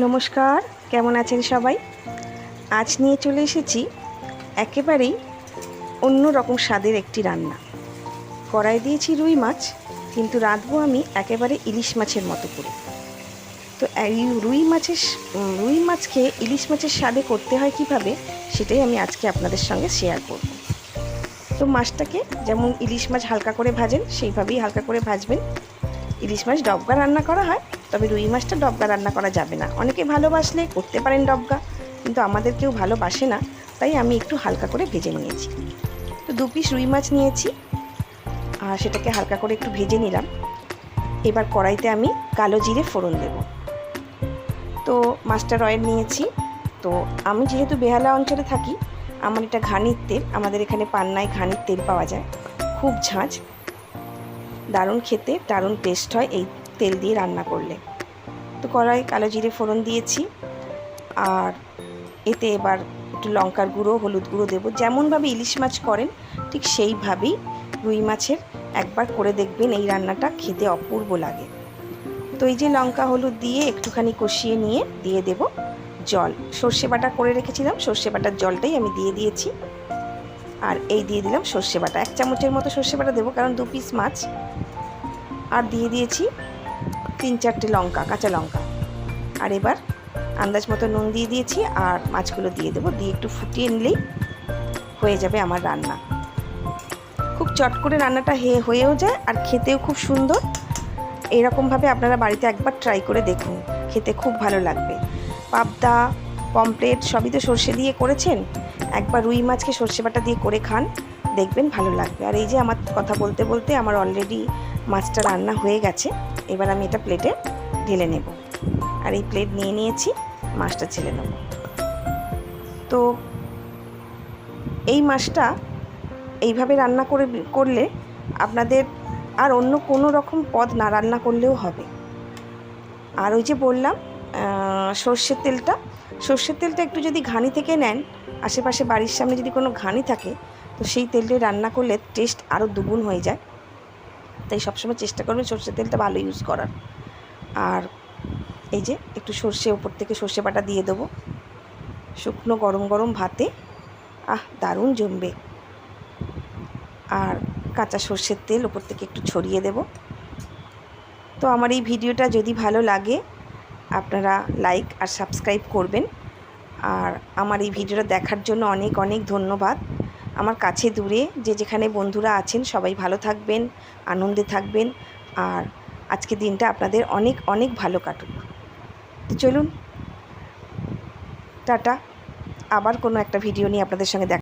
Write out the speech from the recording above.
নমস্কার, কেমন আছেন সবাই? আজ নিয়ে চলে এসেছি একেবারেই অন্য রকম স্বাদের একটি রান্না। কড়াই দিয়েছি রুই মাছ, কিন্তু রাঁধবো আমি একেবারে ইলিশ মাছের মতো করে। তো এই রুই মাছকে ইলিশ মাছের স্বাদে করতে হয় কীভাবে, সেটাই আমি আজকে আপনাদের সঙ্গে শেয়ার করব। তো মাছটাকে যেমন ইলিশ মাছ হালকা করে ভাজেন, সেইভাবেই হালকা করে ভাজবেন। ইলিশ মাছ ডবগা রান্না করা হয়, তবে রুই মাছটা ডবগা রান্না করা যাবে না। অনেকে ভালোবাসলে করতে পারেন ডবগা, কিন্তু আমাদের কেউ ভালোবাসে না, তাই আমি একটু হালকা করে ভেজে নিয়েছি। তো 2 পিস রুই মাছ নিয়েছি, আর সেটাকে হালকা করে একটু ভেজে নিলাম। এবার কড়াইতে আমি কালো জিরে ফোড়ন দেব। তো মাস্টার অয়েল নিয়েছি। তো আমি যেহেতু বেহালা অঞ্চলে থাকি, আমার এটা ঘানির তেল। আমাদের এখানে পান্নায় ঘানির তেল পাওয়া যায়, খুব ঝাঁঝ, দারুণ খেতে, দারুণ টেস্ট হয় এই তেল দিয়ে রান্না করলে। তো কড়াই কালো জিরে ফোড়ন দিয়েছি, আর এতে এবার একটু লঙ্কার গুঁড়ো, হলুদ গুঁড়ো দেবো। যেমনভাবে ইলিশ মাছ করেন ঠিক সেইভাবেই রুই মাছের একবার করে দেখবেন, এই রান্নাটা খেতে অপূর্ব লাগে। তো এই যে লঙ্কা হলুদ দিয়ে একটুখানি কষিয়ে নিয়ে দিয়ে দেব জল। সর্ষে বাটা করে রেখেছিলাম, সর্ষে বাটার জলটাই আমি দিয়ে দিয়েছি। আর এই দিয়ে দিলাম সর্ষে বাটা, 1 চামচের মতো সর্ষে বাটা দেবো, কারণ 2 পিস মাছ। আর দিয়ে দিয়েছি 3-4টে লঙ্কা, কাঁচা লঙ্কা। আর এবার আন্দাজ মতো নুন দিয়ে দিয়েছি, আর মাছগুলো দিয়ে দেবো। দিয়ে একটু ফুটিয়ে নিলেই হয়ে যাবে আমার রান্না। খুব চট করে রান্নাটা হয়েও যায়, আর খেতেও খুব সুন্দর। এরকমভাবে আপনারা বাড়িতে একবার ট্রাই করে দেখুন, খেতে খুব ভালো লাগবে। পাবদা, পমফ্রেট সবই তো সর্ষে দিয়ে করেছেন, একবার রুই মাছকে সর্ষে বাটা দিয়ে করে খান, দেখবেন ভালো লাগবে। আর এই যে আমার কথা বলতে বলতে আমার অলরেডি মাছটা রান্না হয়ে গেছে। এবার আমি এটা প্লেটে ঢেলে নেব, আর এই প্লেট নিয়ে নিয়েছি, মাছটা ছেলে নেব। তো এই মাছটা এইভাবে রান্না করলে আপনাদের আর অন্য কোনো রকম পদ না রান্না করলেও হবে। আর ওই যে বললাম সর্ষের তেলটা একটু যদি ঘানি থেকে নেন, আশেপাশে বাড়ির সামনে যদি কোনো ঘানি থাকে, তো সেই তেলটা রান্না করলে টেস্ট আরও দুগুণ হয়ে যায়। তাই সবসময় চেষ্টা করবেন সর্ষের তেলটা ভালো ইউজ করার। আর এই যে একটু সর্ষে, ওপর থেকে সর্ষে বাটা দিয়ে দেবো। শুকনো গরম গরম ভাতে দারুণ জমবে। আর কাঁচা সর্ষের তেল ওপর থেকে একটু ছড়িয়ে দেব। তো আমার এই ভিডিওটা যদি ভালো লাগে, আপনারা লাইক আর সাবস্ক্রাইব করবেন। আর আমার এই ভিডিওটা দেখার জন্য অনেক অনেক ধন্যবাদ। আমার কাছে দূরে যেখানে বন্ধুরা আছেন, সবাই ভালো থাকবেন, আনন্দে থাকবেন, আর আজকে দিনটা আপনাদের অনেক অনেক ভালো কাটুক। তো চলুন, টাটা। আবার কোনো একটা ভিডিও নিয়ে আপনাদের সঙ্গে দেখা